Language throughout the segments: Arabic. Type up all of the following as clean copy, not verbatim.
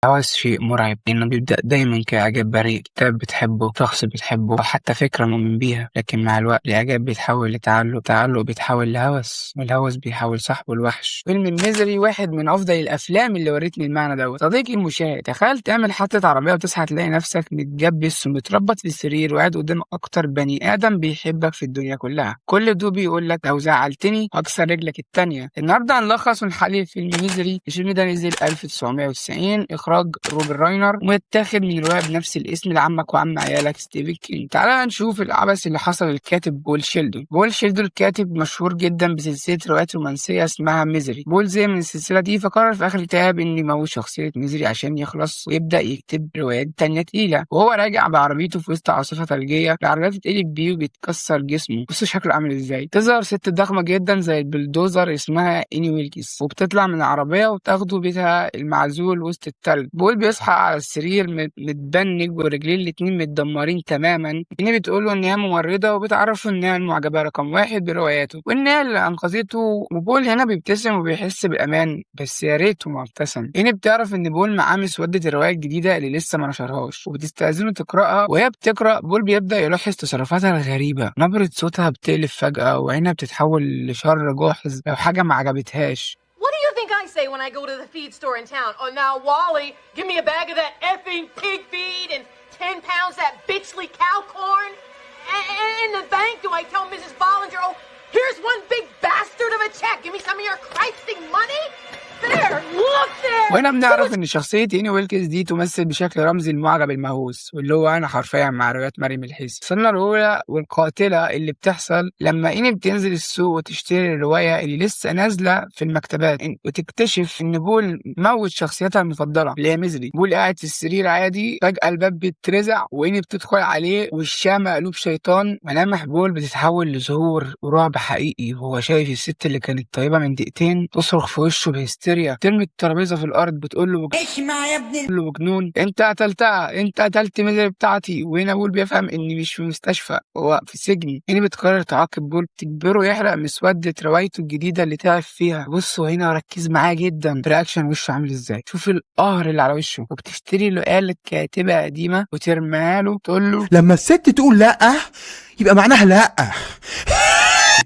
الهوس شيء مرعب لأنه بيبدأ دايما كإعجاب بريء، كتاب بتحبه، شخص بتحبه، أو حتى فكرة مؤمن بيها، لكن مع الوقت الإعجاب بيتحول لتعلق، التعلق بيتحول لهوس، والهوس بيحول صاحبه الوحش. فيلم الميزري واحد من أفضل الأفلام اللي ورتني المعنى دوت. صديقي المشاهد، تخيل تعمل حادثة عربية وتصحى تلاقي نفسك متجبس ومتربط في السرير وقاعد قدام أكتر بني آدم بيحبك في الدنيا كلها. كل ده بيقول لك لو زعلتني هكسر رجلك التانية. النهارده هنلخص ونحلل فيلم ميزري. الفيلم ده نزل 1990، إخراج روبن راينر، ومتاخد من رواية بنفس الاسم لعمك وعم عيالك ستيفن كينج. تعالى نشوف العبث اللي حصل للكاتب بول شيلدون. بول شيلدون كاتب مشهور جدا بسلسلة روايات رومانسية اسمها ميزري. بول زي من السلسلة دي فقرر في آخر الكتاب إنه يموت شخصية ميزري عشان يخلص ويبدأ يكتب روايات تانية تقيلة. وهو راجع بعربيته في وسط عاصفة ثلجية، العربية بتتقلب بيه وبيتكسر جسمه. بصوا شكله عامل ازاي. تظهر ست ضخمة جدا زي البلدوزر اسمها إني ويلكس، وبتطلع من العربية وتاخده بيتها المعزول وسط التلج. بول بيصحى على السرير متبنج ورجليه الاتنين متدمرين تماما. إني بتقوله إن هي ممرضة وبتعرفه إن هي المعجبة رقم واحد برواياته وإن هي اللي أنقذته. وبول هنا بيبتسم وبيحس بالأمان، بس يا ريته ما ابتسم. إني بتعرف إن بول معاه مسودة الرواية الجديدة اللي لسه ما نشرهاش وبتستأذنه تقرأها. وهي بتقرأ بول بيبدأ يلاحظ تصرفاتها الغريبة، نبرة صوتها بتقلب فجأة وعينها بتتحول لشر جاحظ لو حاجة ما عجبتهاش. What do you think I say when I go to the feed store in town? Oh, now, Wally, give me a bag of that effing pig feed and 10 pounds that bitchly cow corn. And in the bank, do I tell Mrs. Bollinger, oh, here's one big bastard of a check. Give me some of your Christing money? There, look there. وهنا بنعرف إن شخصية إني ويلكس دي تمثل بشكل رمزي المعجب المهووس، واللي هو أنا حرفيا مع روايات مريم الحيسي. الصدمة الأولى والقاتلة اللي بتحصل لما إني بتنزل السوق وتشتري الرواية اللي لسه نازلة في المكتبات، وتكتشف إن بول موت شخصيتها المفضلة اللي هي ميزري. بول قاعد في السرير عادي، فجأة الباب بيترزع وإني بتدخل عليه وشها مقلوب شيطان. ملامح بول بتتحول لزهور ورعب حقيقي، وهو شايف الست اللي كانت طيبة من دقيقتين تصرخ في وشه بهستيريا، ترمي الترابيزة في الأرض، بتقول له اسمع يا ابني، بتقول له مجنون، أنت قتلتها، أنت قتلت ميزري بتاعتي. وهنا بول بيفهم إني مش في مستشفى، هو في سجن. هنا بتقرر تعاقب بول، تجبره يحرق مسودة روايته الجديدة اللي تعب فيها. بصوا هنا ركز معاه جدا، رياكشن وشه عامل ازاي، شوف القهر اللي على وشه. وبتشتري له آلة كاتبة قديمة وترميها له، تقول له لما الست تقول لا يبقى معناها لا.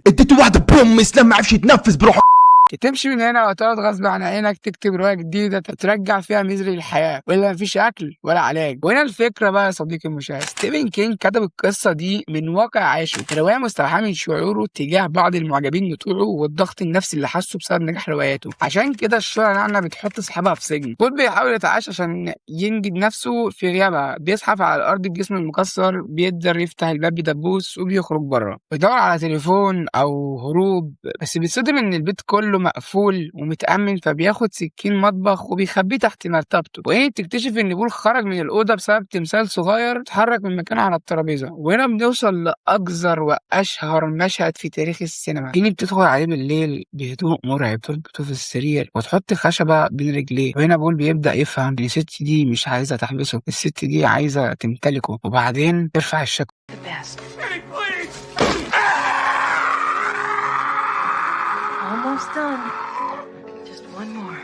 اديته واحده بروميس لما عرفش يتنفس بروحه. تمشي من هنا وتقعد غصب عن عينك تكتب رواية جديدة ترجع فيها ميزري للحياة، ولا مفيش أكل ولا علاج. وهنا الفكرة بقى يا صديقي المشاهد، ستيفن كينج كتب القصة دي من واقع عاشه. الرواية مستوحاة من شعوره تجاه بعض المعجبين بتوعه والضغط النفسي اللي حسه بسبب نجاح رواياته. عشان كده الشهرة نعنى بتحط صاحبها في سجن. بول بيحاول يتعايش عشان ينجد نفسه في غيابها، بيزحف على الأرض بجسم المكسر، بيقدر يفتح الباب بدبوس وبيخرج بره، بيدور على تليفون أو هروب، بس بيتصدم إن البيت كله مقفول ومتأمن، فبياخد سكين مطبخ وبيخبيه تحت مرتبته. وهنا بتكتشف ان بول خرج من الأوضة بسبب تمثال صغير اتحرك من مكانه على الترابيزة. وهنا بنوصل لأقذر وأشهر مشهد في تاريخ السينما. هنا بتدخل عليه بالليل بهدوء مرعب، تربطه في السرير وتحط خشبة بين رجليه. وهنا بول بيبدأ يفهم ان الست دي مش عايزة تحبسه، الست دي عايزة تمتلكه. وبعدين ترفع الشكوى. Almost done. Just one more.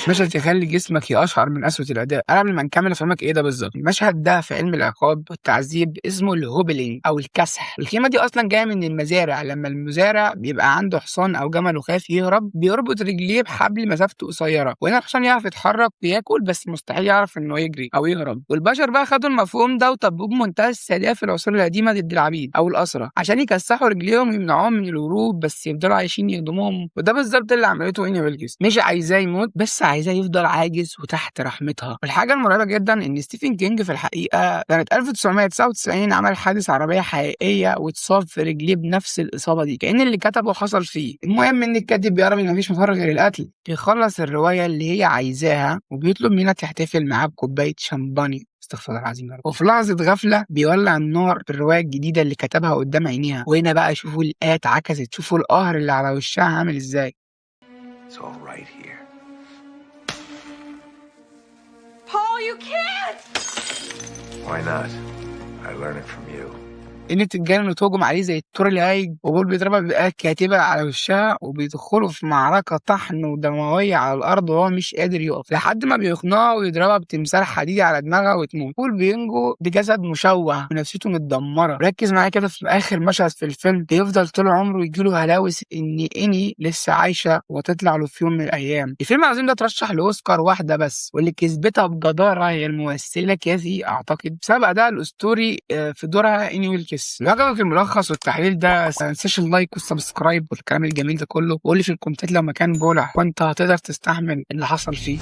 مشهد يخلي جسمك يقشعر من قسوة الأداء. أنا قبل ما نكمل أفهمك إيه ده بالظبط. المشهد ده في علم العقاب والتعذيب اسمه الهوبلينج أو الكسح. الكلمة دي أصلا جاية من المزارع، لما المزارع بيبقى عنده حصان أو جمل وخايف يهرب بيربط رجليه بحبل مسافته قصيرة، وهنا الحصان يعرف يتحرك وياكل بس مستحيل يعرف إنه يجري أو يهرب. والبشر بقى خدوا المفهوم ده وطبقوه بمنتهى السادية في العصور القديمة ضد العبيد أو الأسرى عشان يكسحوا رجليهم ويمنعوهم من الهروب، بس يفضلوا عايشين يخدموهم. وده بالظبط اللي عملته إني ويلكس، مش عايزاه يموت بس عايزاه يفضل عاجز وتحت رحمتها. والحاجة المرعبة جدا إن ستيفن كينج في الحقيقة سنة 1999 عمل حادث عربية حقيقية واتصاب في رجليه بنفس الإصابة دي، كأن اللي كتبه حصل فيه. المهم إن الكاتب بيعرف إن مفيش مفر غير القتل، بيخلص الرواية اللي هي عايزاها وبيطلب منها تحتفل معاه بكوباية شامباني، استغفر الله العظيم يا رب. وفي لحظة غفلة بيولع النار في الرواية الجديدة اللي كتبها قدام عينيها. وهنا بقى شوفوا الآيات عكست، شوفوا القهر اللي على وشها عامل إزاي. It's all right here. Paul, you can't! Why not? I learn it from you. اني بتتجنن وتهجم عليه زي التور الهايج، وبول بيضربها بقى كاتبة على وشها، وبيدخلوا في معركة طحن ودموية على الأرض وهو مش قادر يقف، لحد ما بيقنعه ويضربها بتمثال حديدي على دماغها وتموت. بول بينجو بجسد مشوه ونفسيته متدمرة. ركز معايا كده في آخر مشهد في الفيلم، بيفضل طول عمره يجيله هلاوس إن إني لسه عايشة وتطلع له في يوم من الأيام. الفيلم العظيم ده ترشح لأوسكار واحدة بس، واللي كسبتها بجدارة هي الممثلة كاثي أعتقد، بسبب أداء الأسطوري في دورها إني ويلكس. لو عجبك الملخص والتحليل ده ما تنساش اللايك والسبسكرايب والكلام الجميل ده كله، وقول لي في الكومنتات لو مكان بولا وأنت هتقدر تستحمل اللي حصل فيه.